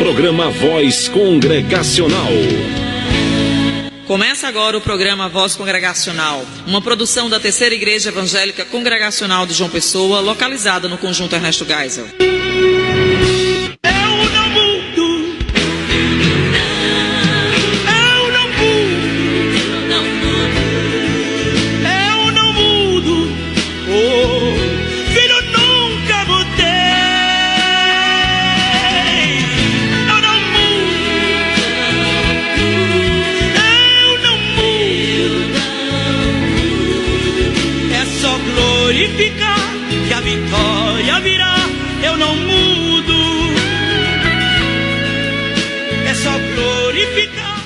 Programa Voz Congregacional. Começa agora o programa Voz Congregacional, uma produção da Terceira Igreja Evangélica Congregacional de João Pessoa, localizada no Conjunto Ernesto Geisel. Que a vitória virá, eu não mudo. É só glorificar.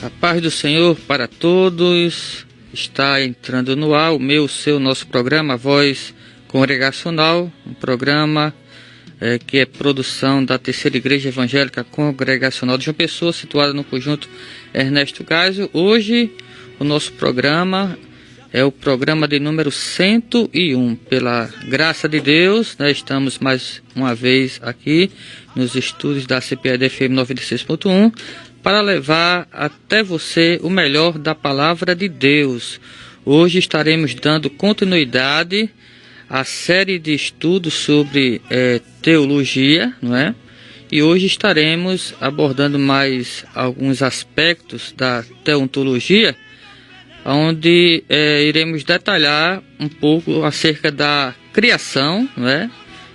A paz do Senhor para todos. Está entrando no ar o seu nosso programa Voz Congregacional, um programa que é produção da Terceira Igreja Evangélica Congregacional de João Pessoa, situada no Conjunto Ernesto Geisel. Hoje o nosso programa é o programa de número 101. Pela graça de Deus, estamos mais uma vez aqui nos estúdios da CPAD FM 96.1 para levar até você o melhor da palavra de Deus. Hoje estaremos dando continuidade à série de estudos sobre teologia, não é? E hoje estaremos abordando mais alguns aspectos da teontologia, onde iremos detalhar um pouco acerca da criação, né?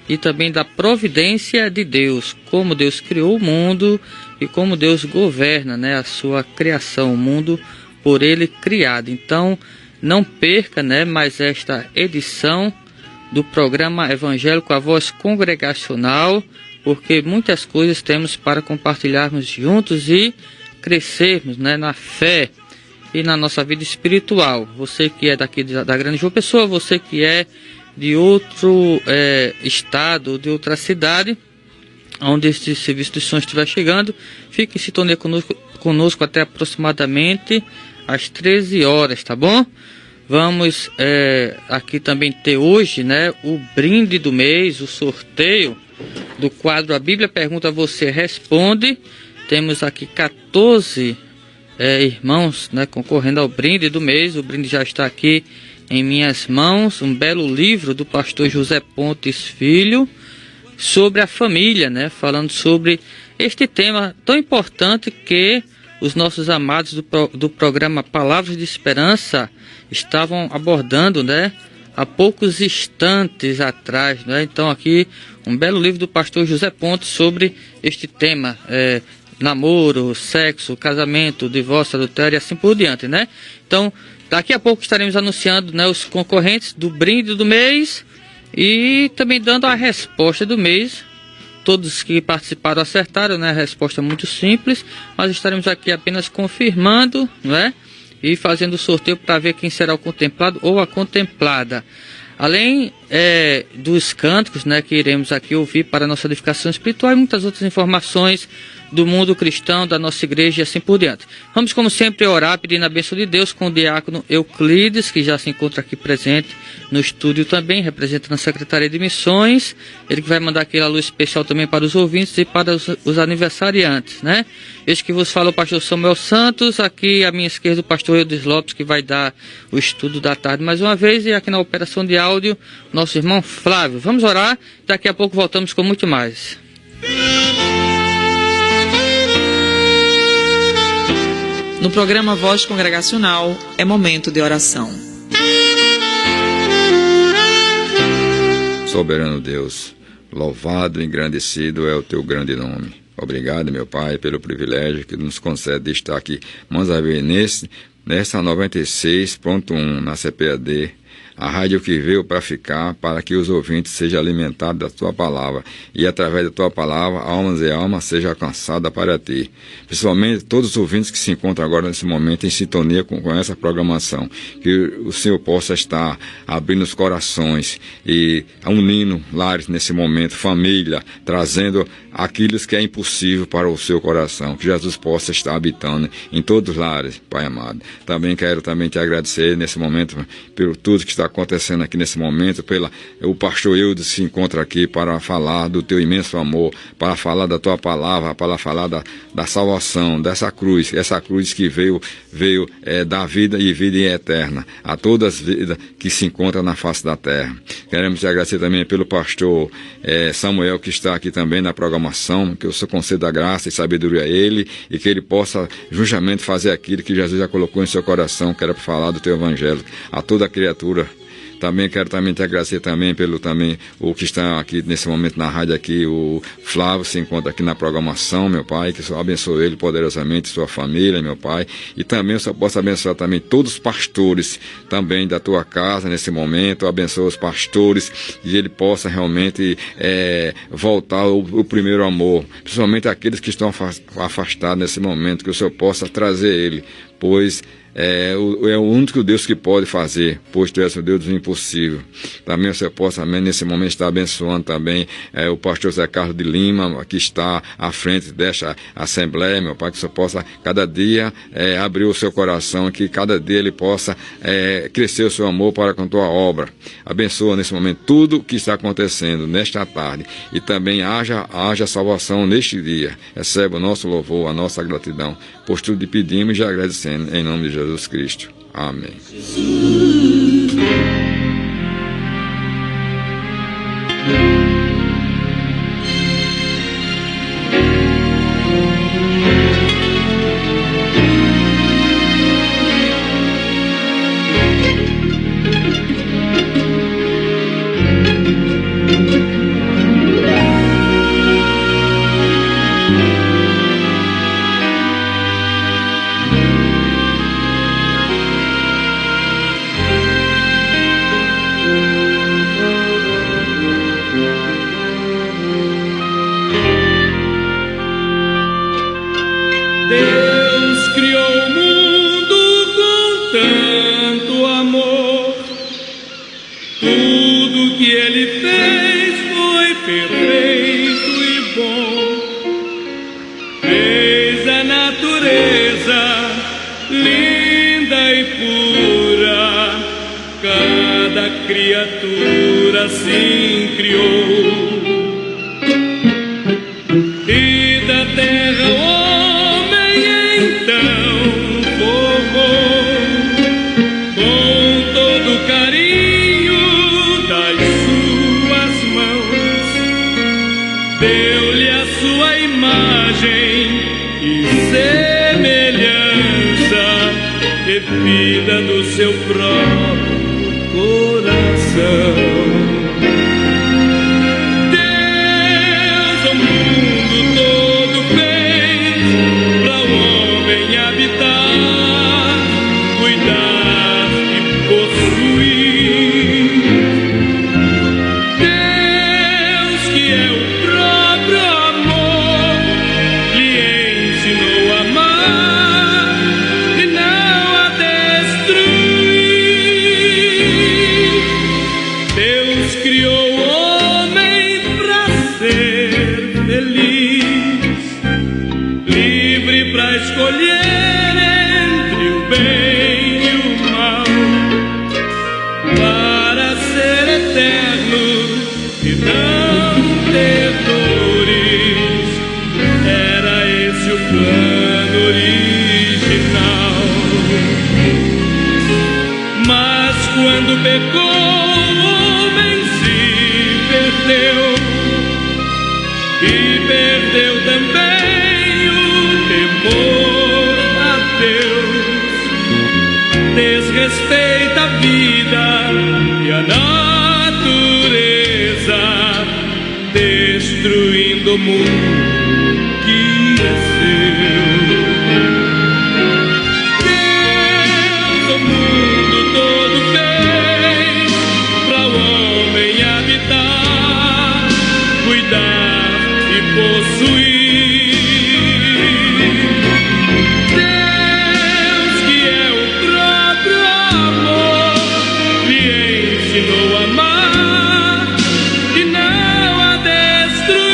E também da providência de Deus, como Deus criou o mundo e como Deus governa, né, a sua criação, o mundo por Ele criado. Então, não perca, mais esta edição do programa evangélico A Voz Congregacional, porque muitas coisas temos para compartilharmos juntos e crescermos, na fé e na nossa vida espiritual. Você que é daqui da Grande João Pessoa, você que é de outro estado, de outra cidade, onde esse serviço de som estiver chegando, fique em sintonia conosco até aproximadamente às 13 horas, tá bom? Vamos aqui também ter hoje, o brinde do mês, o sorteio do quadro A Bíblia Pergunta, Você Responde. Temos aqui 14 irmãos, concorrendo ao brinde do mês. O brinde já está aqui em minhas mãos, um belo livro do pastor José Pontes Filho sobre a família, falando sobre este tema tão importante que os nossos amados do programa Palavras de Esperança estavam abordando, há poucos instantes atrás, Então aqui um belo livro do pastor José Pontes sobre este tema, namoro, sexo, casamento, divórcio, adultério e assim por diante, Então, daqui a pouco estaremos anunciando, os concorrentes do brinde do mês e também dando a resposta do mês. Todos que participaram acertaram, A resposta é muito simples, mas estaremos aqui apenas confirmando, E fazendo o sorteio para ver quem será o contemplado ou a contemplada. Além dos cânticos, que iremos aqui ouvir para a nossa edificação espiritual e muitas outras informações do mundo cristão, da nossa igreja e assim por diante. Vamos, como sempre, orar, pedindo a bênção de Deus com o diácono Euclides, que já se encontra aqui presente no estúdio também, representando a Secretaria de Missões. Ele que vai mandar aquela luz especial também para os ouvintes e para os aniversariantes, Este que vos fala o pastor Samuel Santos, aqui à minha esquerda o pastor Eudes Lopes, que vai dar o estudo da tarde mais uma vez, e aqui na operação de áudio, nosso irmão Flávio. Vamos orar, daqui a pouco voltamos com muito mais. No programa Voz Congregacional, é momento de oração. Soberano Deus, louvado e engrandecido é o teu grande nome. Obrigado, meu Pai, pelo privilégio que nos concede de estar aqui, vamos ver, nessa 96.1, na CPAD, a rádio que veio para ficar, para que os ouvintes sejam alimentados da tua palavra, e através da tua palavra, almas e almas sejam alcançadas para ti. Principalmente todos os ouvintes que se encontram agora nesse momento em sintonia com essa programação, que o Senhor possa estar abrindo os corações e unindo lares nesse momento, família, trazendo aquilo que é impossível para o seu coração, que Jesus possa estar habitando em todos os lares, Pai amado. Também quero te agradecer nesse momento por tudo que está está acontecendo aqui nesse momento. O pastor Eudes se encontra aqui para falar do teu imenso amor, para falar da tua palavra, para falar da salvação, dessa cruz, essa cruz que veio dar vida e vida eterna a todas as vidas que se encontram na face da terra. Queremos te agradecer também pelo pastor Samuel, que está aqui também na programação, que o Senhor conceda graça e sabedoria a ele, e que ele possa justamente fazer aquilo que Jesus já colocou em seu coração, que era para falar do teu evangelho a toda criatura. Também quero te agradecer pelo o que está aqui nesse momento na rádio aqui, o Flávio se encontra aqui na programação, meu Pai, que o Senhor abençoe ele poderosamente, sua família, meu Pai, e também o Senhor possa abençoar também todos os pastores também da tua casa nesse momento, abençoa os pastores, e ele possa realmente voltar o primeiro amor, principalmente aqueles que estão afastados nesse momento, que o Senhor possa trazer ele, pois é o único Deus que pode fazer, pois tu és o Deus do impossível. Também o Senhor possa, nesse momento, estar abençoando também o pastor Zé Carlos de Lima, que está à frente desta Assembleia, meu Pai, que o Senhor possa cada dia abrir o seu coração, que cada dia ele possa crescer o seu amor para com a tua obra. Abençoa nesse momento tudo o que está acontecendo nesta tarde, e também haja salvação neste dia. Recebe o nosso louvor, a nossa gratidão, pois tudo te pedimos e já agradecendo, em nome de Jesus Cristo. Amém. Criatura assim criou, e da terra o homem então formou, com todo o carinho das suas mãos, deu-lhe a sua imagem e semelhança, e vida do seu próprio coração. Deus o mundo todo fez para o homem habitar, cuidar e possuir. Deus, que é o próprio amor, lhe ensinou a amar e não a destruir. Deus criou o homem para ser feliz, livre para escolher entre o bem e o mal, para ser eterno e não ter dores. Era esse o plano original. Mas quando pecou, e perdeu também o temor a Deus, desrespeita a vida e a natureza, destruindo o mundo que é seu. Deus o mundo todo fez para o homem habitar, cuidar e possuir. Deus, que é o próprio amor, lhe ensinou a amar e não a destruir.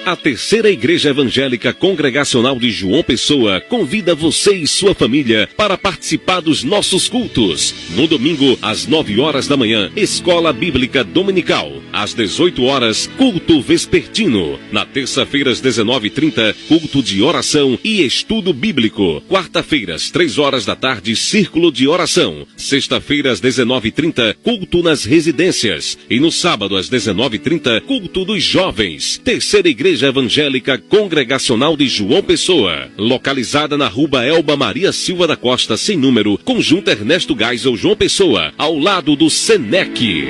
A Terceira Igreja Evangélica Congregacional de João Pessoa convida você e sua família para participar dos nossos cultos. No domingo, às 9 horas da manhã, Escola Bíblica Dominical. Às 18 horas, culto vespertino. Na terça-feira, às 19h30, culto de oração e estudo bíblico. Quarta-feiras, 3 horas da tarde, círculo de oração. Sexta-feira, às 19h30, culto nas residências. E no sábado, às 19h30, culto dos jovens. Terceira Igreja Evangélica Congregacional de João Pessoa, localizada na Rua Elba Maria Silva da Costa, sem número, Conjunto Ernesto Geisel, João Pessoa, ao lado do Senec.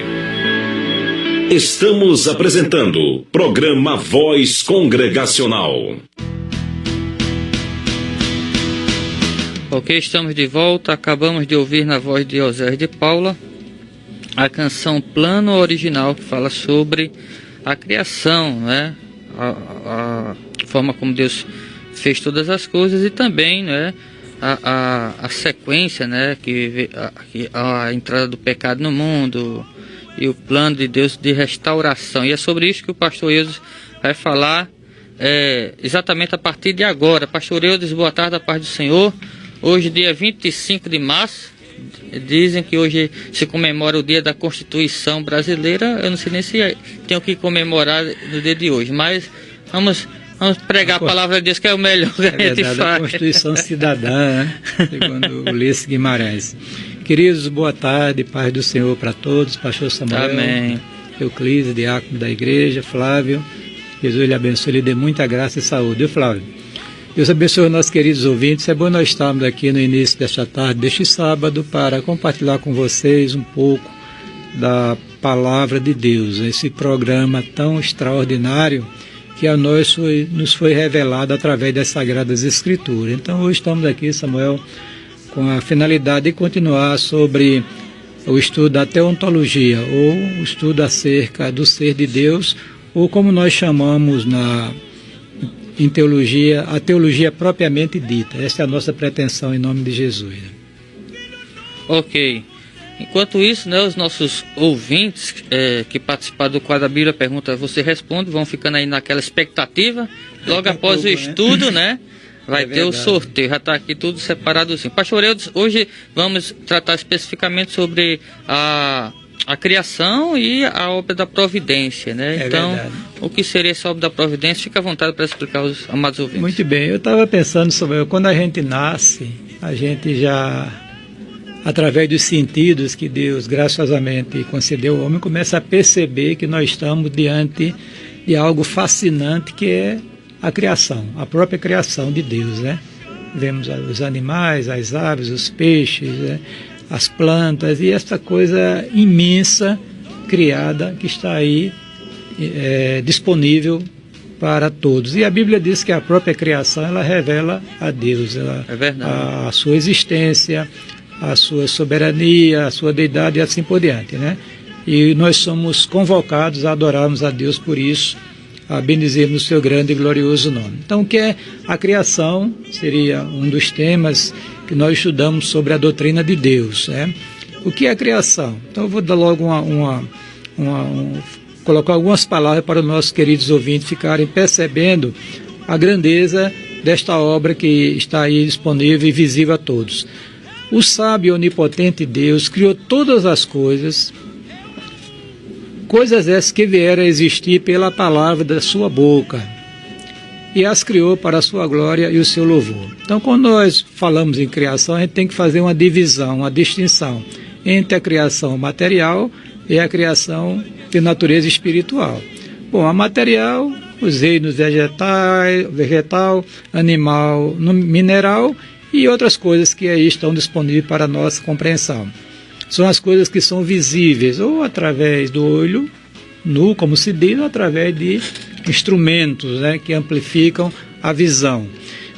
Estamos apresentando programa Voz Congregacional. Ok, estamos de volta. Acabamos de ouvir na voz de José de Paula a canção Plano Original, que fala sobre a criação, né? A forma como Deus fez todas as coisas e também, né, a sequência, né, a entrada do pecado no mundo e o plano de Deus de restauração. E é sobre isso que o pastor Eudes vai falar exatamente a partir de agora. Pastor Eudes, boa tarde, a paz do Senhor. Hoje, dia 25 de março, dizem que hoje se comemora o dia da Constituição Brasileira. Eu não sei nem se tem o que comemorar no dia de hoje, mas vamos pregar a palavra de Deus, que é o melhor que a gente faz. A Constituição Cidadã, né? Segundo Ulisses Guimarães. Queridos, boa tarde, paz do Senhor para todos. Pastor Samuel, amém. Euclides, diácono da igreja, Flávio, Jesus lhe abençoe, lhe dê muita graça e saúde. Viu, Flávio? Deus abençoe os nossos queridos ouvintes. É bom nós estarmos aqui no início desta tarde, deste sábado, para compartilhar com vocês um pouco da palavra de Deus, esse programa tão extraordinário que a nós nos foi revelado através das Sagradas Escrituras. Então hoje estamos aqui, Samuel, com a finalidade de continuar sobre o estudo da teontologia, ou o estudo acerca do ser de Deus, ou como nós chamamos em teologia, a teologia propriamente dita. Essa é a nossa pretensão em nome de Jesus. Ok. Enquanto isso, né, os nossos ouvintes que participaram do quadro da Bíblia Pergunta, você responde, vão ficando aí naquela expectativa. Logo após o estudo, né, vai ter o sorteio. Já está aqui tudo separado assim. Pastor Eudes, hoje vamos tratar especificamente sobre a criação e a obra da providência, né? Então, verdade. O que seria essa obra da providência? Fica à vontade para explicar aos amados ouvintes. Muito bem, eu estava pensando sobre quando a gente nasce, a gente já, através dos sentidos que Deus graciosamente concedeu ao homem, começa a perceber que nós estamos diante de algo fascinante, que é a criação, a própria criação de Deus, né? Vemos os animais, as aves, os peixes, né? As plantas e essa coisa imensa criada que está aí disponível para todos. E a Bíblia diz que a própria criação ela revela a Deus, a sua existência, a sua soberania, a sua deidade e assim por diante, né? E nós somos convocados a adorarmos a Deus por isso, a bendizermos o seu grande e glorioso nome. Então, o que é a criação? Seria um dos temas que nós estudamos sobre a doutrina de Deus, né? O que é a criação? Então eu vou dar logo colocar algumas palavras para os nossos queridos ouvintes ficarem percebendo a grandeza desta obra que está aí disponível e visível a todos. O sábio e onipotente Deus criou todas as coisas essas que vieram a existir pela palavra da sua boca, e as criou para a sua glória e o seu louvor. Então, quando nós falamos em criação, a gente tem que fazer uma divisão, uma distinção entre a criação material e a criação de natureza espiritual. Bom, a material, os reinos vegetal, animal, mineral e outras coisas que aí estão disponíveis para a nossa compreensão. São as coisas que são visíveis, ou através do olho nu, como se diz, ou através de instrumentos, né, que amplificam a visão.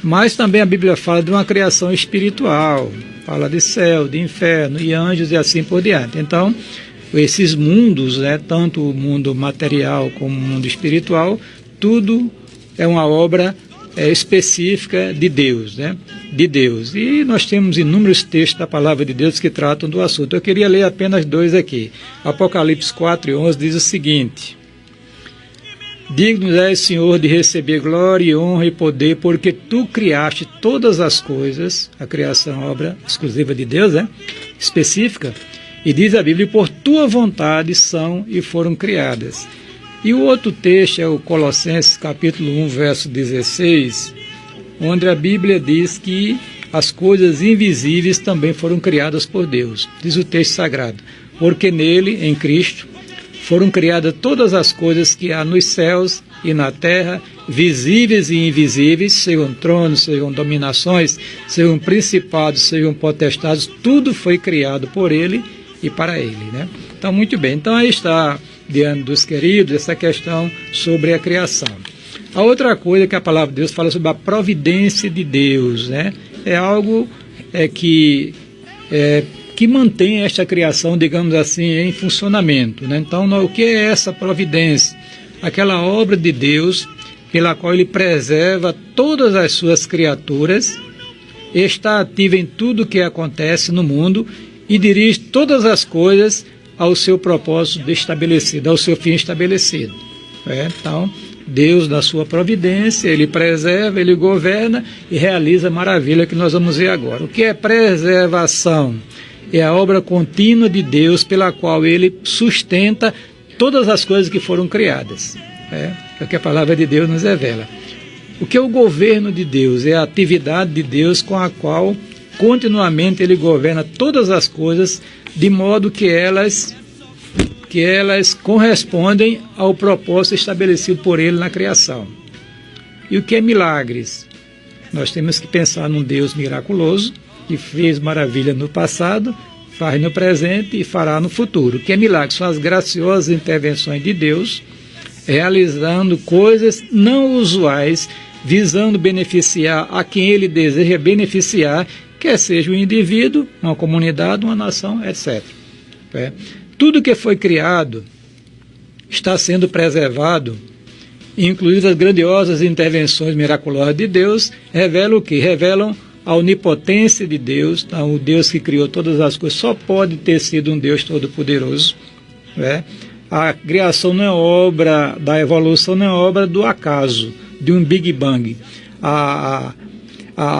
Mas também a Bíblia fala de uma criação espiritual, fala de céu, de inferno e anjos e assim por diante. Então, esses mundos, né, tanto o mundo material como o mundo espiritual, tudo é uma obra específica de Deus, né? De Deus. E nós temos inúmeros textos da palavra de Deus que tratam do assunto. Eu queria ler apenas dois aqui. Apocalipse 4:11 diz o seguinte: Digno és, Senhor, de receber glória, honra e poder, porque tu criaste todas as coisas, a criação é obra exclusiva de Deus, específica, e diz a Bíblia, por tua vontade são e foram criadas. E o outro texto é o Colossenses capítulo 1, verso 16, onde a Bíblia diz que as coisas invisíveis também foram criadas por Deus. Diz o texto sagrado, porque nele, em Cristo, foram criadas todas as coisas que há nos céus e na terra, visíveis e invisíveis, sejam tronos, sejam dominações, sejam principados, sejam potestades, tudo foi criado por ele e para ele, né? Então, muito bem. Então, aí está, diante dos queridos, essa questão sobre a criação. A outra coisa que a palavra de Deus fala sobre a providência de Deus, né? É algo que mantém esta criação, digamos assim, em funcionamento, né? Então, o que é essa providência? Aquela obra de Deus pela qual ele preserva todas as suas criaturas, está ativo em tudo o que acontece no mundo e dirige todas as coisas ao seu propósito estabelecido, ao seu fim estabelecido. Então, Deus, na sua providência, ele preserva, ele governa e realiza a maravilha que nós vamos ver agora. O que é preservação? É a obra contínua de Deus pela qual ele sustenta todas as coisas que foram criadas. É o que a palavra de Deus nos revela. O que é o governo de Deus? É a atividade de Deus com a qual continuamente ele governa todas as coisas de modo que elas correspondem ao propósito estabelecido por ele na criação. E o que é milagres? Nós temos que pensar num Deus miraculoso, que fez maravilha no passado, faz no presente e fará no futuro. O que é milagre? São as graciosas intervenções de Deus, realizando coisas não usuais, visando beneficiar a quem ele deseja beneficiar, quer seja um indivíduo, uma comunidade, uma nação, etc. Tudo que foi criado está sendo preservado, inclusive as grandiosas intervenções miraculosas de Deus, revelam o quê? Revelam a onipotência de Deus. Então, o Deus que criou todas as coisas só pode ter sido um Deus todo-poderoso. A criação não é obra da evolução, não é obra do acaso, de um Big Bang. A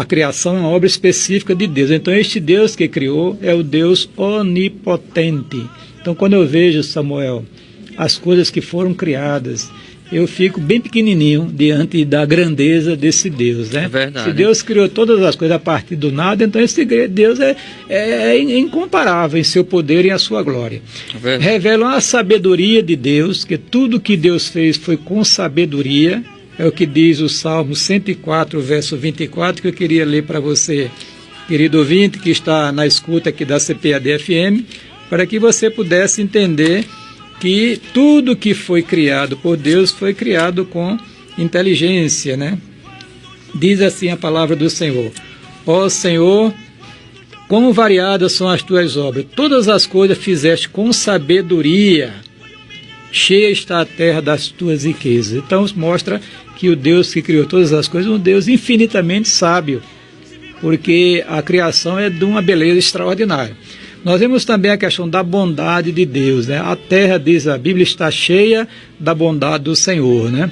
criação é uma obra específica de Deus. Então, este Deus que criou é o Deus onipotente. Então, quando eu vejo, Samuel, as coisas que foram criadas, eu fico bem pequenininho diante da grandeza desse Deus, né? É verdade. Se Deus criou todas as coisas a partir do nada, então esse Deus é incomparável em seu poder e em sua glória. É revelam a sabedoria de Deus, que tudo que Deus fez foi com sabedoria, é o que diz o Salmo 104, verso 24, que eu queria ler para você, querido ouvinte, que está na escuta aqui da CPAD-FM, para que você pudesse entender que tudo que foi criado por Deus foi criado com inteligência, né? Diz assim a palavra do Senhor: ó Senhor, quão variadas são as tuas obras, todas as coisas fizeste com sabedoria, cheia está a terra das tuas riquezas. Então mostra que o Deus que criou todas as coisas é um Deus infinitamente sábio, porque a criação é de uma beleza extraordinária. Nós vemos também a questão da bondade de Deus, né? A terra, diz a Bíblia, está cheia da bondade do Senhor, né?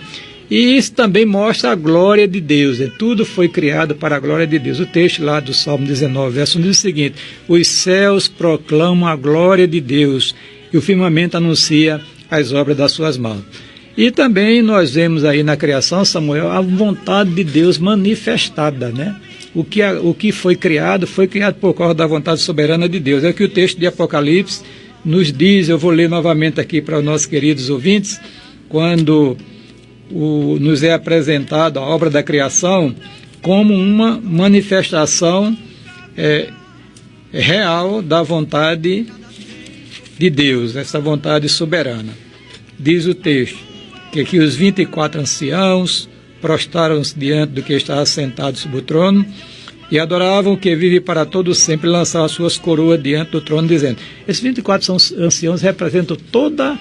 E isso também mostra a glória de Deus, né? Tudo foi criado para a glória de Deus. O texto lá do Salmo 19, verso 1 diz o seguinte: os céus proclamam a glória de Deus e o firmamento anuncia as obras das suas mãos. E também nós vemos aí na criação, Samuel, a vontade de Deus manifestada, né? O que foi criado por causa da vontade soberana de Deus. É o que o texto de Apocalipse nos diz. Eu vou ler novamente aqui para os nossos queridos ouvintes, quando nos é apresentada a obra da criação como uma manifestação real da vontade de Deus, essa vontade soberana. Diz o texto que aqui os 24 anciãos prostraram-se diante do que estava sentado sobre o trono e adoravam o que vive para todo sempre, e lançavam suas coroas diante do trono, dizendo... Esses 24 anciãos representam todo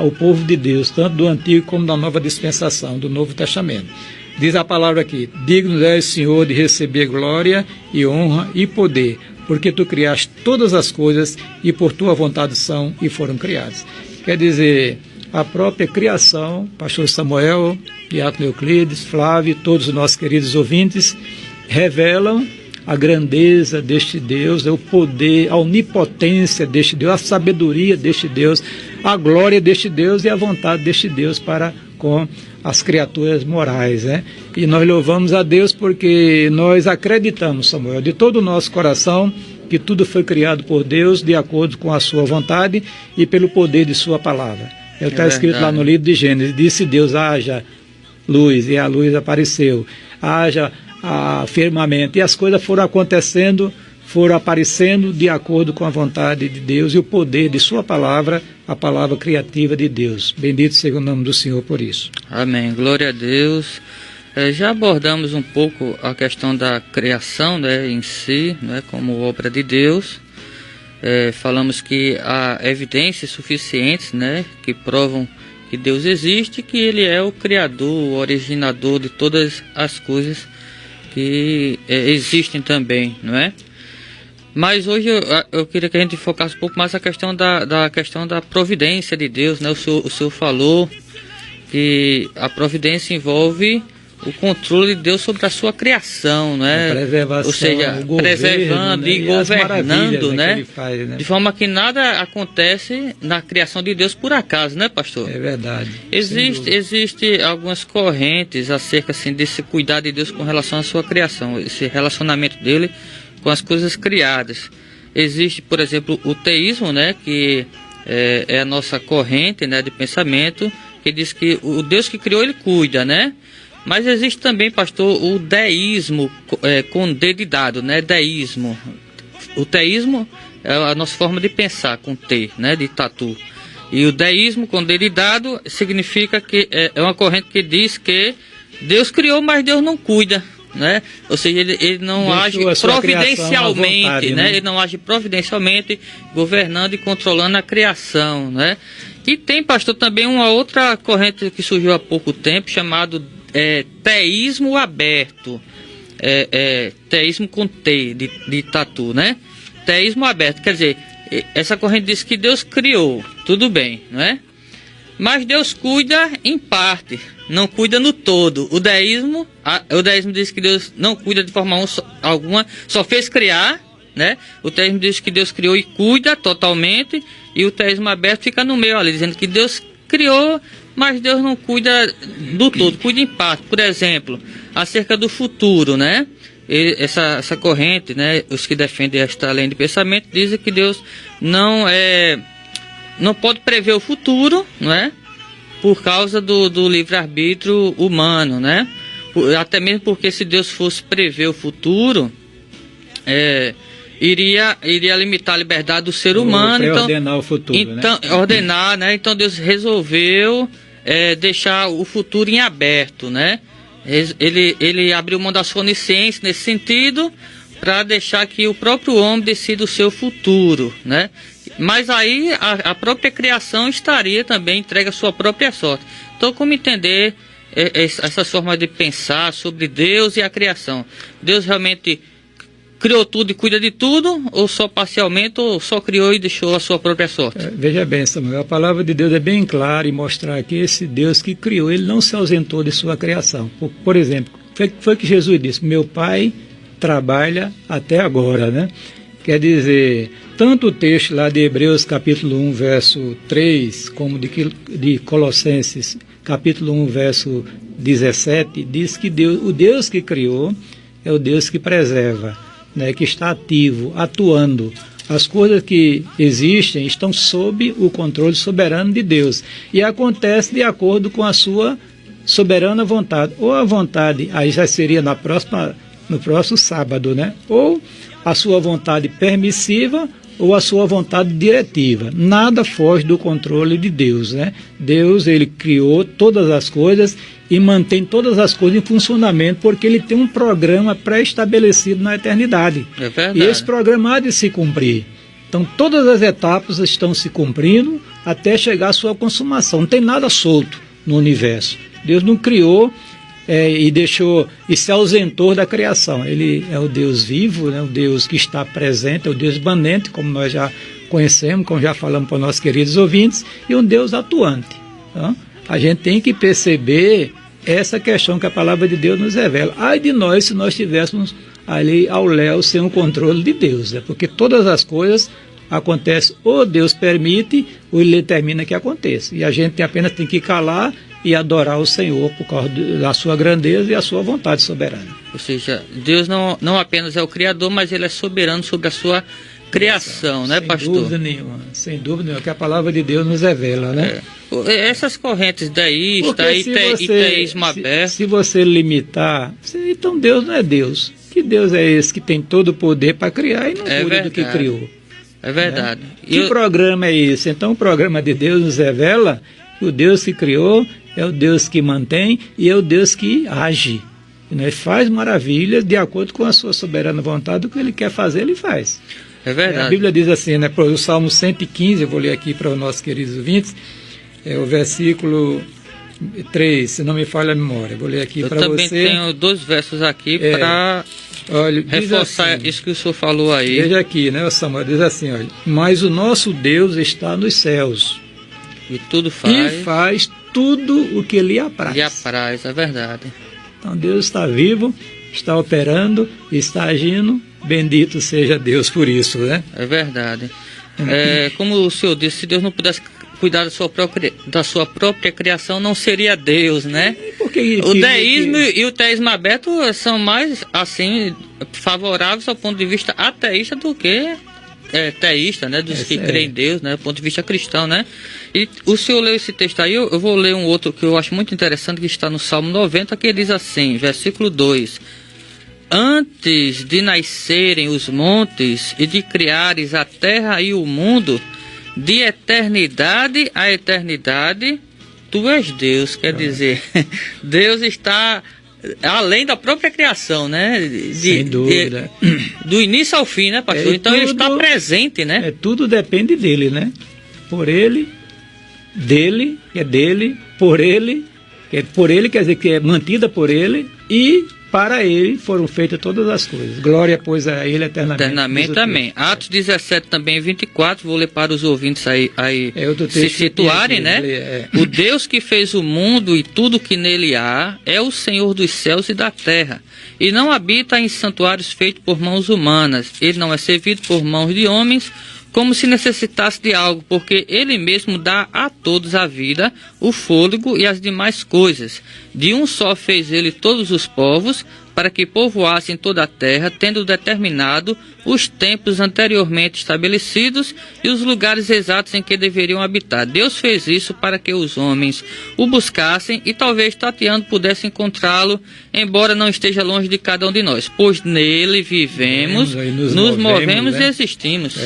o povo de Deus, tanto do Antigo como da Nova Dispensação, do Novo Testamento. Diz a palavra aqui: digno és, Senhor, de receber glória e honra e poder, porque tu criaste todas as coisas e por tua vontade são e foram criadas. Quer dizer, a própria criação, pastor Samuel, diácono Euclides, Flávio, todos os nossos queridos ouvintes, revelam a grandeza deste Deus, o poder, a onipotência deste Deus, a sabedoria deste Deus, a glória deste Deus e a vontade deste Deus para com as criaturas morais, né? E nós louvamos a Deus porque nós acreditamos, Samuel, de todo o nosso coração, que tudo foi criado por Deus de acordo com a sua vontade e pelo poder de sua palavra. Está escrito lá no livro de Gênesis, disse Deus, haja luz, e a luz apareceu, haja firmamento, e as coisas foram acontecendo, foram aparecendo de acordo com a vontade de Deus e o poder de sua palavra, a palavra criativa de Deus. Bendito seja o nome do Senhor por isso. Amém, glória a Deus. Já abordamos um pouco a questão da criação, né, em si, né, como obra de Deus. Falamos que há evidências suficientes, né, que provam que Deus existe, que Ele é o Criador, o originador de todas as coisas que existem também, não é? Mas hoje eu queria que a gente focasse um pouco mais a questão da questão da providência de Deus, né? O senhor falou que a providência envolve o controle de Deus sobre a sua criação, né? A preservação, ou seja, preservando, né? E governando, né? Que ele faz, né? De forma que nada acontece na criação de Deus por acaso, né, pastor? É verdade. Existe algumas correntes acerca assim, desse cuidado de Deus com relação à sua criação, esse relacionamento dele com as coisas criadas. Existe, por exemplo, o teísmo, né, que é a nossa corrente, né, de pensamento, que diz que o Deus que criou, ele cuida, né? Mas existe também, pastor, o deísmo com D de dado, né? Deísmo. O teísmo é a nossa forma de pensar, com T, né? De tatu. E o deísmo com D de dado significa que é uma corrente que diz que Deus criou, mas Deus não cuida, né? Ou seja, ele não age providencialmente, vontade, né? Ele não age providencialmente, governando e controlando a criação, né? E tem, pastor, também uma outra corrente que surgiu há pouco tempo, chamado teísmo aberto, teísmo com T de tatu, né? Teísmo aberto, quer dizer, essa corrente diz que Deus criou, tudo bem, não é? Mas Deus cuida em parte, não cuida no todo. O deísmo diz que Deus não cuida de forma alguma, só fez criar, né? O teísmo diz que Deus criou e cuida totalmente, e o teísmo aberto fica no meio ali, dizendo que Deus criou, mas Deus não cuida do todo, cuida em parte. Por exemplo, acerca do futuro, né? Essa corrente, né? Os que defendem esta linha de pensamento dizem que Deus não pode prever o futuro, não é? Por causa do livre-arbítrio humano, né? Até mesmo porque se Deus fosse prever o futuro, iria limitar a liberdade do ser humano. Então, ordenar o futuro, então, né? Ordenar, né? Então Deus resolveu deixar o futuro em aberto, né? Ele abriu mão da sua onisciência nesse sentido, para deixar que o próprio homem decida o seu futuro, né? Mas aí a própria criação estaria também entregue à sua própria sorte. Então, como entender essas formas de pensar sobre Deus e a criação? Deus realmente criou tudo e cuida de tudo, ou só parcialmente, ou só criou e deixou a sua própria sorte? Veja bem, Samuel, a palavra de Deus é bem clara em mostrar que esse Deus que criou, ele não se ausentou de sua criação. Por exemplo, foi que Jesus disse: meu Pai trabalha até agora, né? Quer dizer, tanto o texto lá de Hebreus capítulo 1, verso 3, como de Colossenses capítulo 1, verso 17, diz que o Deus que criou é o Deus que preserva, né, que está ativo, atuando. As coisas que existem estão sob o controle soberano de Deus e acontece de acordo com a sua soberana vontade. Ou a vontade, aí já seria no próximo sábado, né? Ou a sua vontade permissiva ou a sua vontade diretiva. Nada foge do controle de Deus, né? Deus, ele criou todas as coisas e mantém todas as coisas em funcionamento, porque ele tem um programa pré-estabelecido na eternidade. É verdade. E esse programa há de se cumprir. Então, todas as etapas estão se cumprindo até chegar à sua consumação. Não tem nada solto no universo. Deus não criou e deixou e se ausentou da criação. Ele é o Deus vivo, né? O Deus que está presente, é o Deus imanente, como nós já conhecemos, como já falamos para os nossos queridos ouvintes, e um Deus atuante. Então, a gente tem que perceber essa questão que a palavra de Deus nos revela. Ai de nós se nós estivéssemos ali ao léu sem o controle de Deus, né? Porque todas as coisas acontecem ou Deus permite ou Ele determina que aconteça. E a gente apenas tem que calar e adorar o Senhor por causa da sua grandeza e a sua vontade soberana. Ou seja, Deus não apenas é o Criador, mas Ele é soberano sobre a sua criação, né, pastor? Sem dúvida nenhuma, que a palavra de Deus nos revela, né? Essas correntes deísta e teísmo aberto... Se você limitar, então Deus não é Deus. Que Deus é esse que tem todo o poder para criar e não cuida do que criou? É verdade. Né? Que programa é esse? Então o programa de Deus nos revela que o Deus que criou é o Deus que mantém e é o Deus que age. Ele faz maravilhas de acordo com a sua soberana vontade. O que Ele quer fazer, Ele faz. É verdade. A Bíblia diz assim, né, o Salmo 115, eu vou ler aqui para os nossos queridos ouvintes, o versículo 3, se não me falha a memória. Eu vou ler aqui para você. Eu também tenho 2 versos aqui para reforçar assim, isso que o senhor falou aí. Veja aqui, né, o Samuel diz assim, olha, mas o nosso Deus está nos céus. E tudo faz. E faz tudo o que lhe apraz. Lhe apraz, é verdade. Então Deus está vivo, está operando, está agindo. Bendito seja Deus por isso, né? É verdade. Como o senhor disse, se Deus não pudesse cuidar da sua própria criação, não seria Deus, né? O deísmo e o teísmo aberto são mais, assim, favoráveis ao ponto de vista ateísta do que teísta, né? Dos que creem em Deus, né? Do ponto de vista cristão, né? E o senhor leu esse texto aí, eu vou ler um outro que eu acho muito interessante, que está no Salmo 90, que diz assim, versículo 2... Antes de nascerem os montes e de criares a terra e o mundo, de eternidade a eternidade, tu és Deus. Quer dizer, Deus está além da própria criação, né? Sem dúvida. Do início ao fim, né, pastor? Então Ele está presente, né? Tudo depende dele, né? Por ele, dele, que é dele, por ele quer dizer que é mantida por ele e para ele foram feitas todas as coisas. Glória, pois, a ele eternamente. Eternamente também. Atos 17 também, 24, vou ler para os ouvintes aí se situarem, né? O Deus que fez o mundo e tudo que nele há é o Senhor dos céus e da terra. E não habita em santuários feitos por mãos humanas. Ele não é servido por mãos de homens, como se necessitasse de algo, porque Ele mesmo dá a todos a vida, o fôlego e as demais coisas. De um só fez Ele todos os povos, para que povoassem toda a terra, tendo determinado os tempos anteriormente estabelecidos e os lugares exatos em que deveriam habitar. Deus fez isso para que os homens o buscassem e talvez tateando pudessem encontrá-lo, embora não esteja longe de cada um de nós, pois nele vivemos, nos movemos, né? E existimos.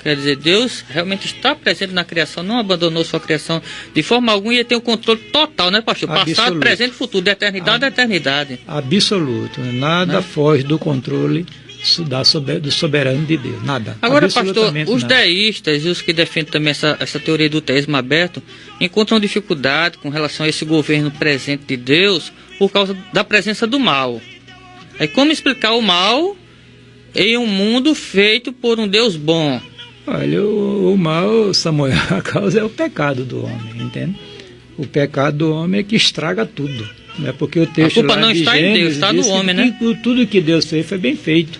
Quer dizer, Deus realmente está presente na criação, não abandonou sua criação de forma alguma e ele tem o controle total, né, pastor? Absoluto. Passado, presente e futuro, de eternidade a eternidade. Absoluto. Nada foge do controle do soberano de Deus. Nada. Agora, pastor, os deístas e os que defendem também essa teoria do teísmo aberto encontram dificuldade com relação a esse governo presente de Deus por causa da presença do mal. Aí como explicar o mal em um mundo feito por um Deus bom? Olha, o mal, Samuel, a causa é o pecado do homem, entende? O pecado do homem é que estraga tudo, né? Porque o texto a culpa não está em Deus, está no homem, né? Tudo que Deus fez foi bem feito.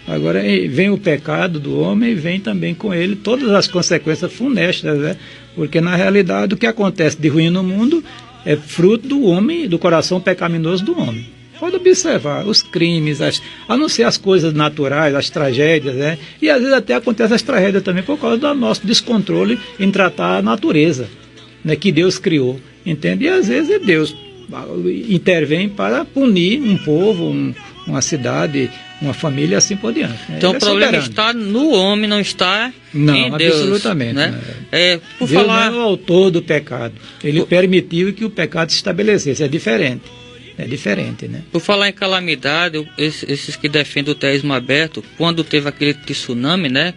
Agora vem o pecado do homem e vem também com ele todas as consequências funestas, né? Porque na realidade o que acontece de ruim no mundo é fruto do homem, do coração pecaminoso do homem. Pode observar os crimes, a não ser as coisas naturais, as tragédias, né? E às vezes até acontecem as tragédias também por causa do nosso descontrole em tratar a natureza, né, que Deus criou, entende? E às vezes Deus intervém para punir um povo, uma cidade, uma família, assim por diante. Então o problema está no homem, não está em Deus. Absolutamente. Né? Deus não é o autor do pecado. Ele permitiu que o pecado se estabelecesse. É diferente. É diferente, né? Por falar em calamidade, esses que defendem o teísmo aberto, quando teve aquele tsunami, né,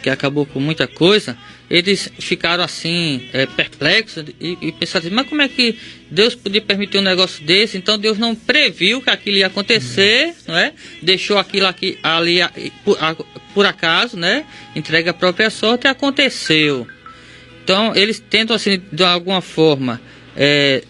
que acabou com muita coisa, eles ficaram assim, perplexos e pensaram assim, mas como é que Deus podia permitir um negócio desse? Então Deus não previu que aquilo ia acontecer, não é? Deixou aquilo ali por acaso, né? Entregue a própria sorte e aconteceu. Então, eles tentam, assim, de alguma forma,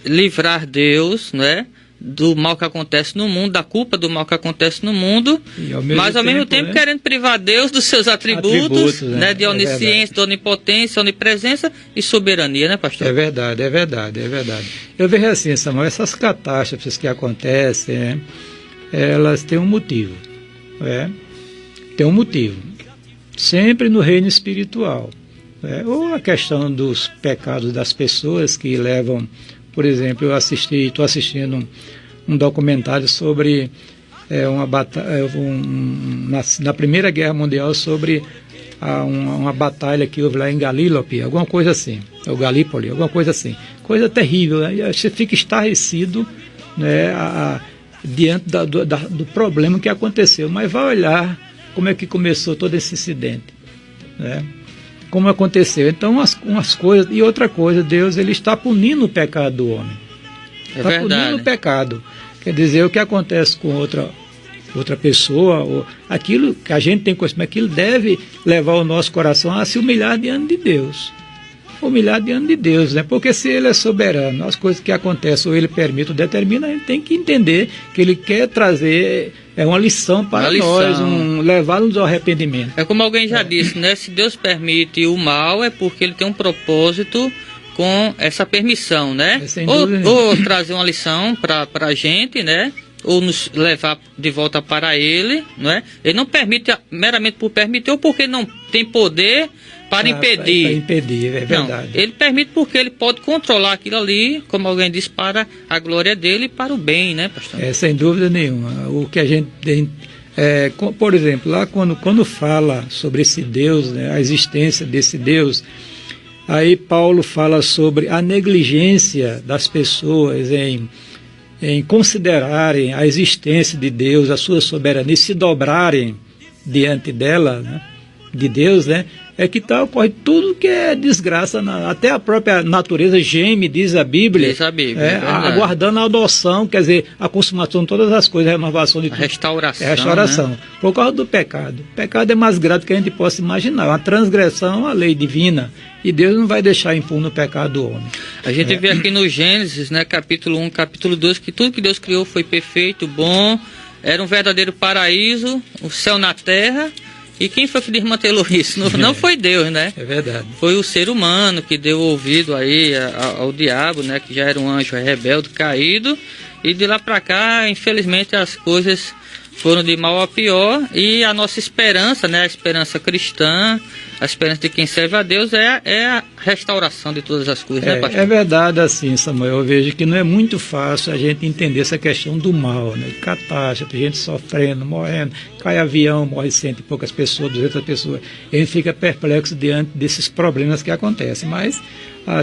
livrar Deus, né, do mal que acontece no mundo, da culpa do mal que acontece no mundo, mas ao mesmo tempo, né, querendo privar Deus dos seus atributos, né, de onisciência, de onipotência, onipresença e soberania, né, pastor? É verdade. Eu vejo assim, Samuel, essas catástrofes que acontecem, né, elas têm um motivo, tem um motivo, sempre no reino espiritual, ou a questão dos pecados das pessoas que levam. Por exemplo, eu estou assistindo um documentário sobre uma batalha, na Primeira Guerra Mundial, sobre uma batalha que houve lá em Galílope, alguma coisa assim, ou Galípoli, alguma coisa assim. Coisa terrível, né? Você fica estarrecido, né, diante do problema que aconteceu, mas vai olhar como é que começou todo esse incidente, né? Como aconteceu. Então, umas coisas, e outra coisa, Deus, ele está punindo o pecado do homem. Está punindo o pecado. Quer dizer, o que acontece com outra pessoa, ou aquilo que a gente tem conhecimento, aquilo deve levar o nosso coração a se humilhar diante de Deus. Humilhar diante de Deus, né? Porque se ele é soberano, as coisas que acontecem, ou ele permite ou determina, a gente tem que entender que ele quer trazer uma lição para nós, levá-los ao arrependimento. É como alguém já disse, né? Se Deus permite o mal, é porque ele tem um propósito com essa permissão, né? Ou trazer uma lição para a gente, né? Ou nos levar de volta para ele, não é? Ele não permite meramente por permitir, ou porque não tem poder para impedir. Para impedir, é verdade. Não, ele permite porque ele pode controlar aquilo ali, como alguém disse, para a glória dele e para o bem, né, pastor? Sem dúvida nenhuma. O que a gente tem, por exemplo, lá quando fala sobre esse Deus, né, a existência desse Deus, aí Paulo fala sobre a negligência das pessoas em considerarem a existência de Deus, a sua soberania, se dobrarem diante dela, né, de Deus, né, é que ocorre tudo que é desgraça, até a própria natureza geme, diz a Bíblia, aguardando a adoção, quer dizer, a consumação de todas as coisas, a renovação de tudo. Restauração. Né? Por causa do pecado. O pecado é mais grave do que a gente possa imaginar, uma transgressão à lei divina, e Deus não vai deixar impune o pecado do homem. A gente vê aqui no Gênesis, né, capítulo 1, capítulo 2, que tudo que Deus criou foi perfeito, bom, era um verdadeiro paraíso, o céu na terra. E quem foi que desmantelou isso? Não foi Deus, né? É verdade. Foi o ser humano que deu ouvido aí ao diabo, né? Que já era um anjo rebelde, caído. E de lá para cá, infelizmente, as coisas foram de mal a pior. E a nossa esperança, né? A esperança cristã, a esperança de quem serve a Deus é a restauração de todas as coisas, né, pastor? É verdade, assim, Samuel. Eu vejo que não é muito fácil a gente entender essa questão do mal, né? Catástrofe, gente sofrendo, morrendo, cai avião, morre 100 e poucas pessoas, 200 pessoas. A gente fica perplexo diante desses problemas que acontecem. Mas,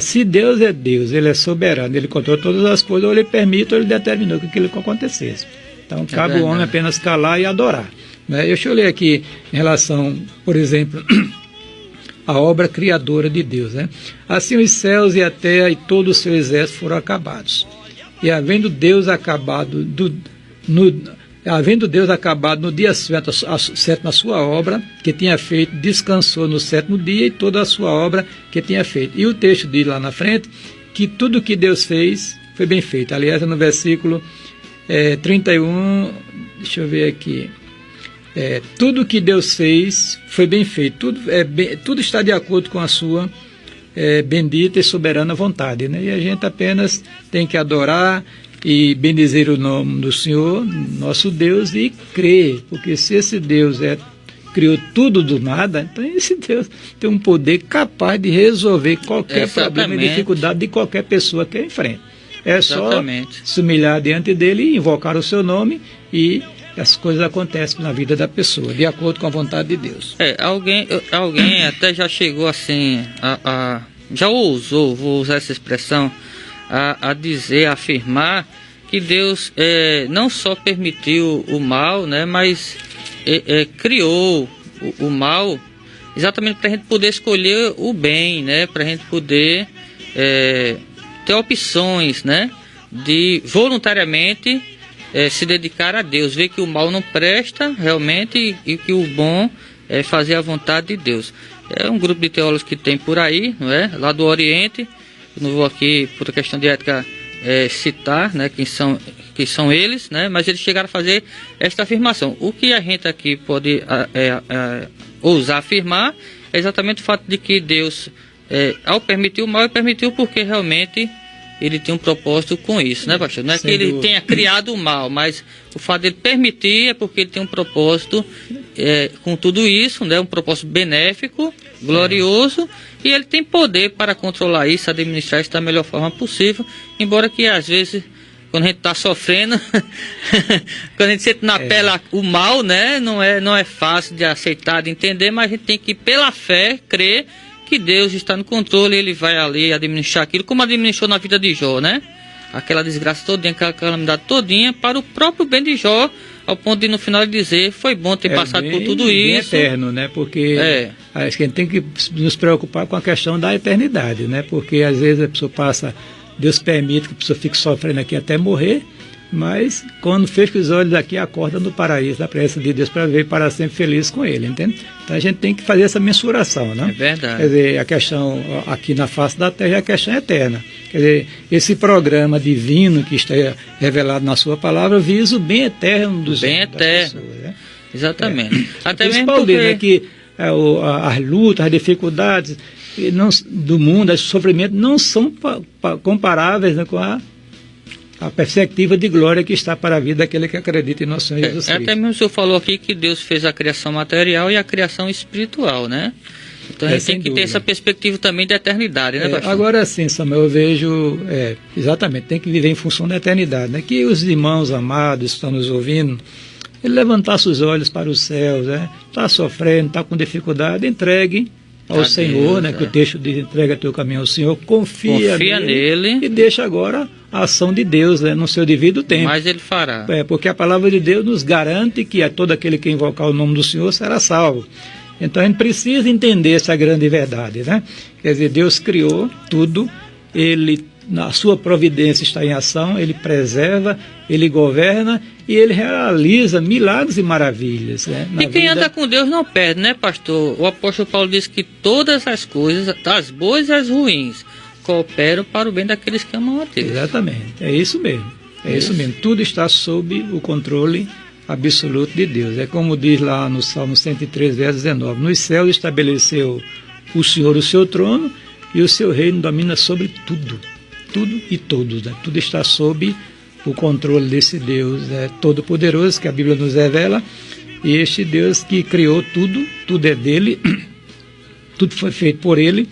se Deus é Deus, ele é soberano, ele controla todas as coisas, ou ele permite, ou ele determinou que aquilo acontecesse. Então, cabe ao homem apenas calar e adorar, né? Deixa eu ler aqui em relação, por exemplo, a obra criadora de Deus, né? Assim os céus e a terra e todo o seu exército foram acabados. E havendo Deus acabado no dia certo na sua obra que tinha feito, descansou no sétimo dia e toda a sua obra que tinha feito. E o texto diz lá na frente que tudo que Deus fez foi bem feito. Aliás, no versículo 31, deixa eu ver aqui. Tudo que Deus fez foi bem feito, tudo está de acordo com a sua bendita e soberana vontade, né? E a gente apenas tem que adorar e bendizer o nome do Senhor, nosso Deus, e crer, porque se esse Deus criou tudo do nada, então esse Deus tem um poder capaz de resolver qualquer problema e dificuldade de qualquer pessoa que enfrenta. É só se humilhar diante dele e invocar o seu nome, e as coisas acontecem na vida da pessoa, de acordo com a vontade de Deus. Alguém até já chegou assim, já ousou, vou usar essa expressão, a dizer, a afirmar que Deus não só permitiu o mal, né, mas criou o mal exatamente para a gente poder escolher o bem, né, para a gente poder ter opções, né, de voluntariamente se dedicar a Deus, ver que o mal não presta realmente e que o bom é fazer a vontade de Deus. É um grupo de teólogos que tem por aí, não é? Lá do Oriente. Eu não vou aqui, por questão de ética, citar, né, quem são eles, né? Mas eles chegaram a fazer esta afirmação. O que a gente aqui pode ousar afirmar é exatamente o fato de que Deus, ao permitir o mal, ele permitiu porque realmente ele tem um propósito com isso, né, pastor? Não é que ele tenha criado o mal, mas o fato de ele permitir é porque ele tem um propósito com tudo isso, né? Um propósito benéfico, glorioso, e ele tem poder para controlar isso, administrar isso da melhor forma possível, embora que às vezes, quando a gente está sofrendo, quando a gente sente na pele o mal, né? Não é fácil de aceitar, de entender, mas a gente tem que, pela fé, crer que Deus está no controle, ele vai ali administrar aquilo, como administrou na vida de Jó, né? Aquela desgraça todinha, aquela calamidade todinha, para o próprio bem de Jó, ao ponto de no final ele dizer, foi bom ter passado por tudo isso. É eterno, né? Porque acho que a gente tem que nos preocupar com a questão da eternidade, né? Porque às vezes a pessoa passa, Deus permite que a pessoa fique sofrendo aqui até morrer, mas quando fecha os olhos aqui, acorda no paraíso, da presença de Deus, para ver para sempre feliz com ele, entende? Então a gente tem que fazer essa mensuração, né? É verdade. Quer dizer, a questão aqui na face da terra é a questão eterna. Quer dizer, esse programa divino que está revelado na sua palavra visa o bem eterno dos bem eterno. Pessoas, né? Exatamente. Até mesmo porque... né, que as lutas, as dificuldades do mundo, os sofrimentos não são comparáveis, né, com a perspectiva de glória que está para a vida daquele que acredita em nosso Senhor Jesus Cristo. Até mesmo o senhor falou aqui que Deus fez a criação material e a criação espiritual, né? Então a gente tem que ter essa perspectiva também da eternidade, né, pastor? Agora sim, Samuel, eu vejo, exatamente, tem que viver em função da eternidade, né? Que os irmãos amados que estão nos ouvindo, ele levantasse os olhos para os céus, né? Está sofrendo, está com dificuldade, entregue ao Senhor, Deus, né? Que o texto diz, entrega teu caminho ao Senhor, confia nele e deixa agora a ação de Deus, né, no seu devido tempo. Mas ele fará. Porque a palavra de Deus nos garante que todo aquele que invocar o nome do Senhor será salvo. Então a gente precisa entender essa grande verdade, né? Quer dizer, Deus criou tudo, ele, na sua providência está em ação, ele preserva, ele governa e ele realiza milagres e maravilhas, né, e quem anda com Deus não perde, né, pastor? O apóstolo Paulo diz que todas as coisas, as boas e as ruins, cooperam para o bem daqueles que amam a Deus. Exatamente, é isso mesmo. Isso mesmo. Tudo está sob o controle absoluto de Deus. É como diz lá no Salmo 103, verso 19. Nos céus estabeleceu o Senhor o seu trono e o seu reino domina sobre tudo. Tudo e todos. Né? Tudo está sob o controle desse Deus todo-poderoso que a Bíblia nos revela. E este Deus que criou tudo, tudo é dele, tudo foi feito por ele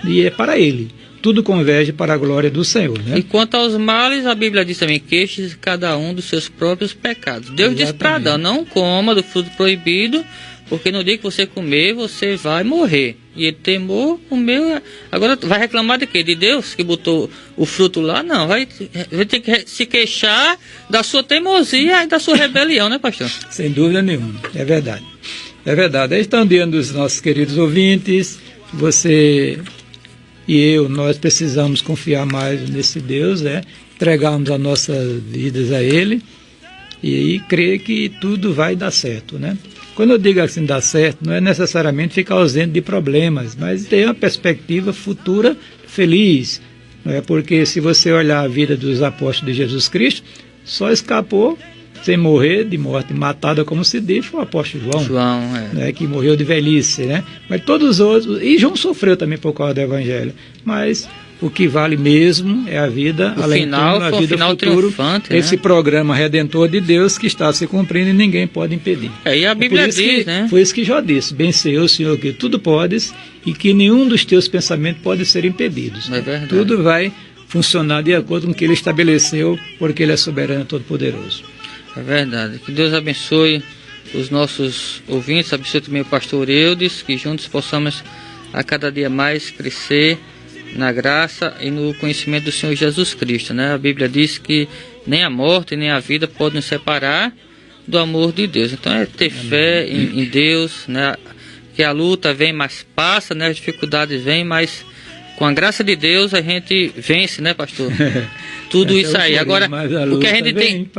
e é para ele. Tudo converge para a glória do Senhor. Né? E quanto aos males, a Bíblia diz também, queixe cada um dos seus próprios pecados. Deus diz para Adão, não coma do fruto proibido, porque no dia que você comer, você vai morrer. E ele temou, comeu, agora vai reclamar de quê? De Deus que botou o fruto lá? Não, vai ter que se queixar da sua teimosia e da sua rebelião, né, pastor? Sem dúvida nenhuma, é verdade. É verdade. Aí estão diante dos nossos queridos ouvintes, você... E nós precisamos confiar mais nesse Deus, entregarmos as nossas vidas a Ele e aí crer que tudo vai dar certo, né? Quando eu digo assim, dar certo, não é necessariamente ficar ausente de problemas, mas ter uma perspectiva futura feliz, não é? Porque se você olhar a vida dos apóstolos de Jesus Cristo, só escapou sem morrer de morte matada, como se diz, foi o apóstolo João, né, que morreu de velhice, né? Mas todos os outros, e João sofreu também por causa do Evangelho, mas o que vale mesmo é a vida, além de a vida futura, esse programa redentor de Deus que está se cumprindo e ninguém pode impedir. E a Bíblia diz, né? Foi isso que Jó disse, bem sei o Senhor que tudo podes e que nenhum dos teus pensamentos pode ser impedidos. É verdade. Tudo vai funcionar de acordo com o que Ele estabeleceu, porque Ele é soberano e todo-poderoso. É verdade. Que Deus abençoe os nossos ouvintes, abençoe também o pastor Eudes, que juntos possamos a cada dia mais crescer na graça e no conhecimento do Senhor Jesus Cristo, né? A Bíblia diz que nem a morte nem a vida podem nos separar do amor de Deus. Então é ter fé em Deus, né? Que a luta vem, mas passa, né? As dificuldades vêm, mas com a graça de Deus a gente vence, né, pastor? tudo isso aí. Agora, o que a gente tem...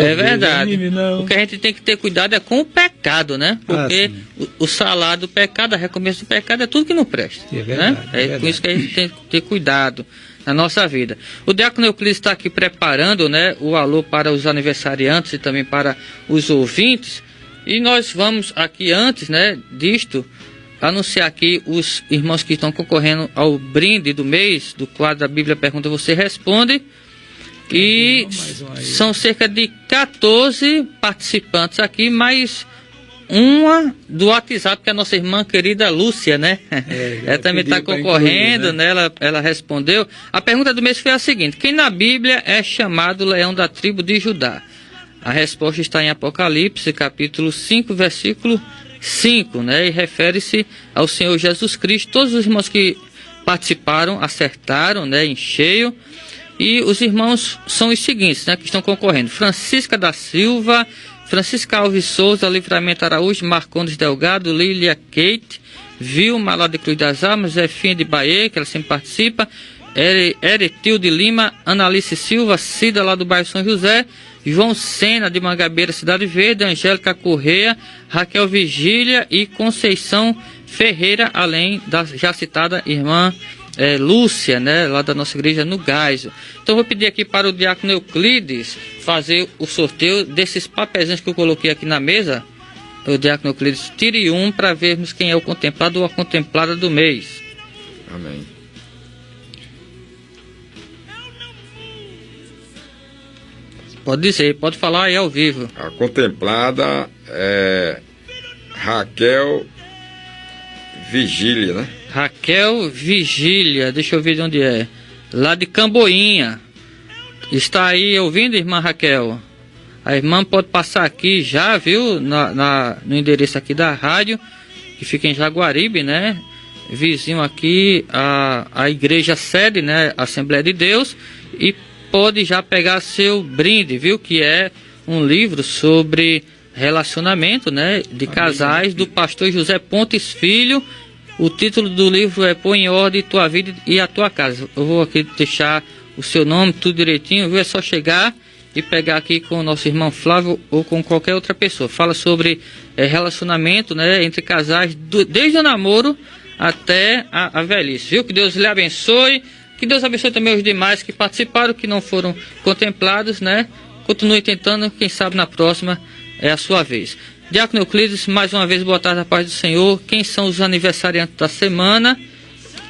É verdade. O que a gente tem que ter cuidado é com o pecado, né? Porque o salário do pecado, a recompensa do pecado é tudo que não presta. É verdade, né? É por isso que a gente tem que ter cuidado na nossa vida. O diácono Euclides está aqui preparando, né, o alô para os aniversariantes e também para os ouvintes. E nós vamos aqui, antes, né, disto, anunciar aqui os irmãos que estão concorrendo ao brinde do mês, do quadro da Bíblia Pergunta Você Responde. E são cerca de 14 participantes aqui, mais uma do WhatsApp, que é a nossa irmã querida Lúcia, né? Ela também está concorrendo, incluir, né? Ela respondeu. A pergunta do mês foi a seguinte: quem na Bíblia é chamado leão da tribo de Judá? A resposta está em Apocalipse, capítulo 5, versículo 5, né? E refere-se ao Senhor Jesus Cristo. Todos os irmãos que participaram acertaram, né, em cheio. E os irmãos são os seguintes, né, que estão concorrendo: Francisca da Silva, Francisca Alves Souza, Livramento Araújo, Marcondes Delgado, Lília Kate, Vilma lá de Cruz das Almas, Zefinha de Bahia, que ela sempre participa, Eretil de Lima, Analice Silva, Cida lá do bairro São José, João Sena de Mangabeira, Cidade Verde, Angélica Correia, Raquel Vigília e Conceição Ferreira, além da já citada irmã Lúcia, né, lá da nossa igreja no Gaiso. Então vou pedir aqui para o diácono Euclides fazer o sorteio desses papéis que eu coloquei aqui na mesa. O diácono Euclides, tire um para vermos quem é o contemplado ou a contemplada do mês. Amém. Pode dizer, pode falar aí ao vivo. A contemplada é Raquel Vigília, né? Raquel Vigília, deixa eu ver de onde é. Lá de Camboinha. Está aí ouvindo, irmã Raquel? A irmã pode passar aqui já, viu? No endereço aqui da rádio, que fica em Jaguaribe, né? Vizinho aqui a igreja sede, né? Assembleia de Deus. E pode já pegar seu brinde, viu? Que é um livro sobre relacionamento, né? De casais, do pastor José Pontes Filho. O título do livro é Põe em Ordem Tua Vida e a Tua Casa. Eu vou aqui deixar o seu nome, tudo direitinho, viu? É só chegar e pegar aqui com o nosso irmão Flávio ou com qualquer outra pessoa. Fala sobre relacionamento, né, entre casais, desde o namoro até a velhice, viu? Que Deus lhe abençoe, que Deus abençoe também os demais que participaram, que não foram contemplados, né? Continue tentando, quem sabe na próxima é a sua vez. Diácono Euclides, mais uma vez, boa tarde, a paz do Senhor. Quem são os aniversariantes da semana?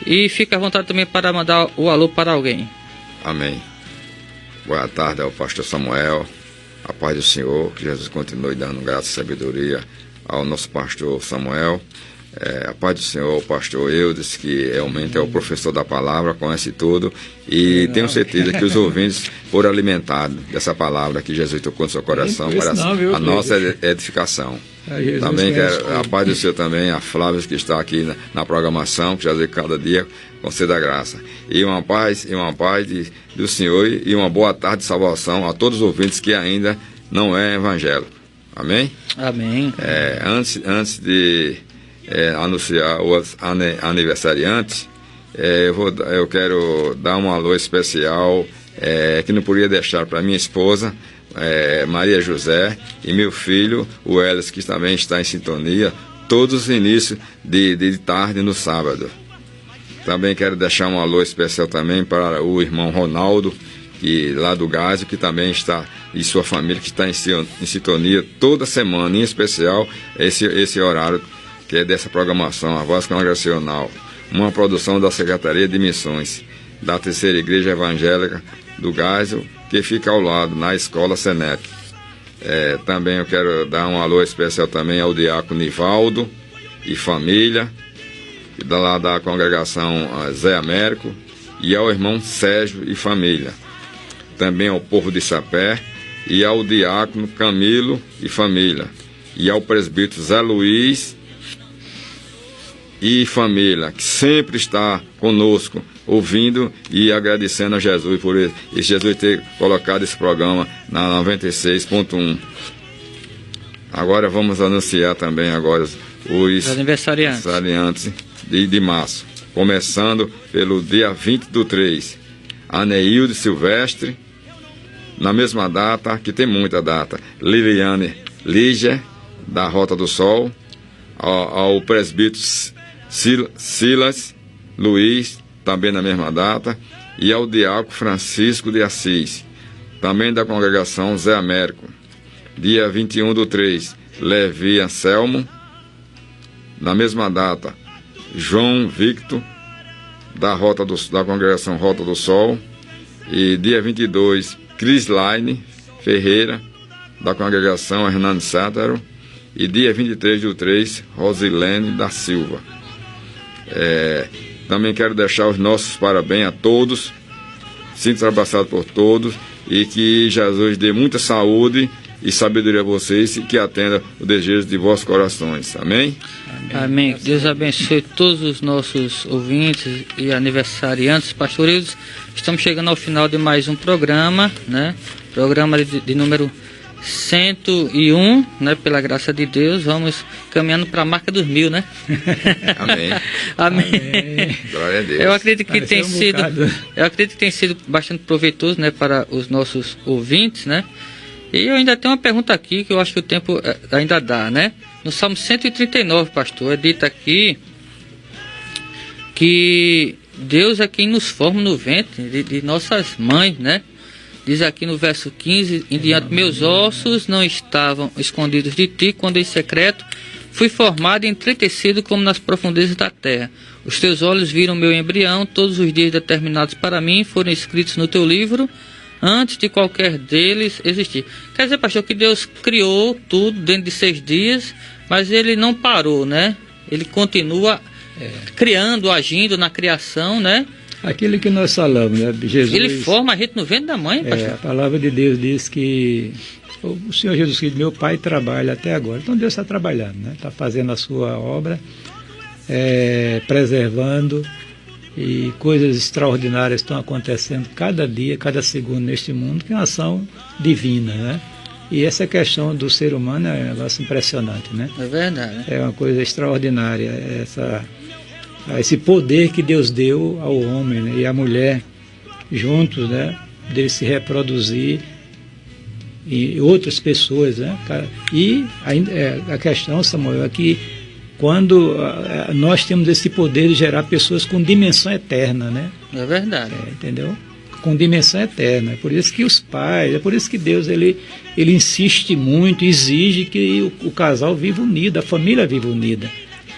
E fica à vontade também para mandar o alô para alguém. Amém. Boa tarde ao pastor Samuel. A paz do Senhor, que Jesus continue dando graça e sabedoria ao nosso pastor Samuel. A paz do Senhor, o pastor Eudes, que realmente é o professor da palavra, conhece tudo, e tenho certeza que os ouvintes foram alimentados dessa palavra que Jesus tocou no seu coração para a nossa edificação. Também quero a paz do Senhor também, a Flávia, que está aqui na programação, que Jesus cada dia conceda a graça. E uma paz do Senhor e uma boa tarde de salvação a todos os ouvintes que ainda não é evangélico. Amém? Amém. Antes de anunciar os aniversariantes, eu quero dar um alô especial que não podia deixar para minha esposa, Maria José, e meu filho, o Elis, que também está em sintonia, todos os inícios de tarde no sábado. Também quero deixar um alô especial também para o irmão Ronaldo, que lá do Gásio, que também está, e sua família, que está em sintonia toda semana, em especial esse horário que é dessa programação, a Voz Congregacional, uma produção da Secretaria de Missões da Terceira Igreja Evangélica do Gásio, que fica ao lado, na Escola Senep. Também eu quero dar um alô especial também ao diácono Nivaldo e família, lá da congregação Zé Américo, e ao irmão Sérgio e família. Também ao povo de Sapé, e ao diácono Camilo e família, e ao presbítero Zé Luiz e família, que sempre está conosco, ouvindo e agradecendo a Jesus por Jesus ter colocado esse programa na 96.1. Agora vamos anunciar também os aniversariantes de março, começando pelo dia 20/3, Aneilde Silvestre. Na mesma data, que tem muita data, Liliane Lígia, da Rota do Sol, ao presbítero Silas Luiz, também na mesma data, e ao diácono Francisco de Assis, também da congregação Zé Américo. Dia 21/3, Levi Anselmo. Na mesma data, João Victor, da congregação Rota do Sol. E dia 22, Crislaine Ferreira, da congregação Hernando Sátero. E dia 23/3, Rosilene da Silva. Também quero deixar os nossos parabéns a todos, sinto abraçado por todos, e que Jesus dê muita saúde e sabedoria a vocês e que atenda o desejo de vossos corações. Amém? Amém. Que Deus abençoe todos os nossos ouvintes e aniversariantes, pastoreiros. Estamos chegando ao final de mais um programa, né? Programa de número 101, né? Pela graça de Deus, vamos caminhando para a marca dos 1000, né? Amém. Amém. Glória a Deus. Eu acredito que tem sido bastante proveitoso, né? Para os nossos ouvintes, né? E eu ainda tenho uma pergunta aqui que eu acho que o tempo ainda dá, né? No Salmo 139, pastor, é dito aqui que Deus é quem nos forma no ventre de nossas mães, né? Diz aqui no verso 15 em diante: meus ossos não estavam escondidos de ti, quando em secreto fui formado e entretecido como nas profundezas da terra. Os teus olhos viram meu embrião, todos os dias determinados para mim foram escritos no teu livro, antes de qualquer deles existir. Quer dizer, pastor, que Deus criou tudo dentro de 6 dias, mas ele não parou, né? Ele continua criando, agindo na criação, né? Aquilo que nós falamos, né? Jesus, ele forma a gente no ventre da mãe, pastor. A palavra de Deus diz que o Senhor Jesus Cristo, meu Pai, trabalha até agora. Então Deus está trabalhando, né? Está fazendo a sua obra, preservando, e coisas extraordinárias estão acontecendo cada dia, cada segundo neste mundo, que é uma ação divina, né? E essa questão do ser humano é um negócio impressionante, né? É verdade. É uma coisa extraordinária, esse poder que Deus deu ao homem, né, e à mulher juntos, né, de se reproduzir, e outras pessoas, né? E a questão, Samuel, é que quando nós temos esse poder de gerar pessoas com dimensão eterna, né? É verdade. Entendeu? Com dimensão eterna. É por isso que os pais, é por isso que Deus ele insiste muito, exige que o casal viva unido, a família viva unida,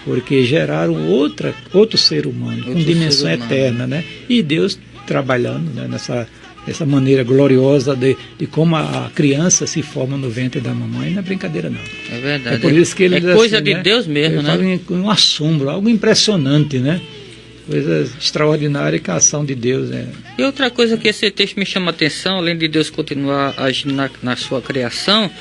porque geraram outro ser humano, com dimensão eterna, né? E Deus trabalhando, né, nessa maneira gloriosa de como a criança se forma no ventre da mamãe, não é brincadeira não. É verdade. É por isso que ele diz coisa assim, de né? Deus mesmo, né? Um assombro, algo impressionante, né? Coisa extraordinária que a ação de Deus é. E outra coisa que esse texto me chama a atenção, além de Deus continuar agindo na sua criação,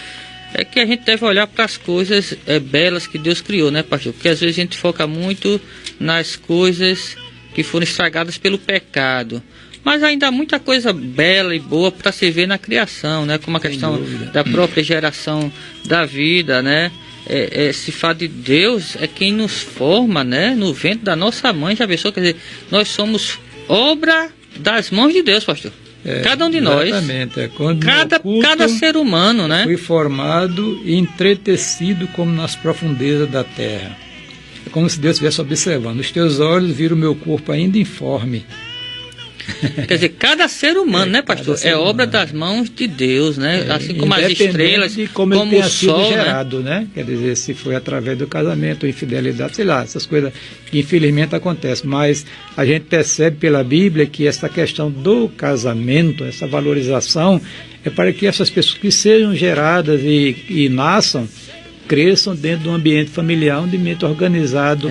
é que a gente deve olhar para as coisas belas que Deus criou, né, pastor? Porque às vezes a gente foca muito nas coisas que foram estragadas pelo pecado. Mas ainda há muita coisa bela e boa para se ver na criação, né? Como a questão da própria geração da vida, né? Esse fato de Deus é quem nos forma, né? No ventre da nossa mãe, já pensou? Quer dizer, nós somos obra das mãos de Deus, pastor. Cada um de nós. Exatamente. Cada ser humano, né? Fui formado e entretecido como nas profundezas da terra. É como se Deus estivesse observando. Os teus olhos viram o meu corpo ainda informe. Quer dizer, cada ser humano, né, pastor? É obra das mãos de Deus, né? Assim como as estrelas, de como como ele tenha o sol, sido gerado, né? Quer dizer, se foi através do casamento, infidelidade, sei lá, essas coisas que infelizmente acontecem. Mas a gente percebe pela Bíblia que essa questão do casamento, essa valorização, é para que essas pessoas que sejam geradas e nasçam, cresçam dentro de um ambiente familiar, um ambiente organizado,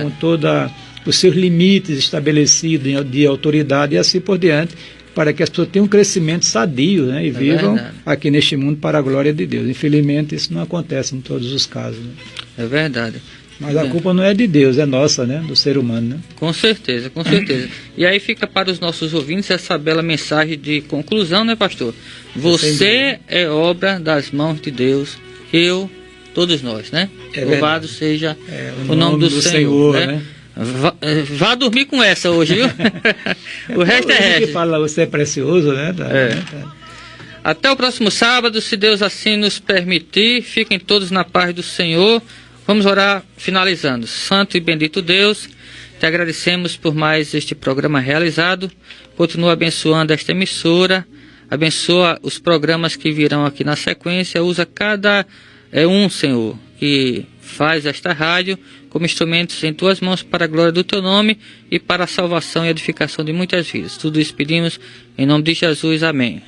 com toda os seus limites estabelecidos de autoridade e assim por diante, para que as pessoas tenham um crescimento sadio, né, e vivam aqui neste mundo para a glória de Deus. Infelizmente isso não acontece em todos os casos, né? É verdade. Mas a culpa não é de Deus, é nossa, né, do ser humano, né? Com certeza, com certeza. E aí fica para os nossos ouvintes essa bela mensagem de conclusão, né, pastor? Você é obra das mãos de Deus, todos nós, né? Louvado seja o nome do Senhor, né? Vá dormir com essa hoje, viu? O resto é resto. Que fala, você é precioso, né? Até o próximo sábado, se Deus assim nos permitir. Fiquem todos na paz do Senhor. Vamos orar finalizando. Santo e bendito Deus, te agradecemos por mais este programa realizado. Continua abençoando esta emissora. Abençoa os programas que virão aqui na sequência. Usa cada um, Senhor, que faz esta rádio como instrumentos em tuas mãos para a glória do teu nome e para a salvação e edificação de muitas vidas. Tudo isso pedimos em nome de Jesus. Amém.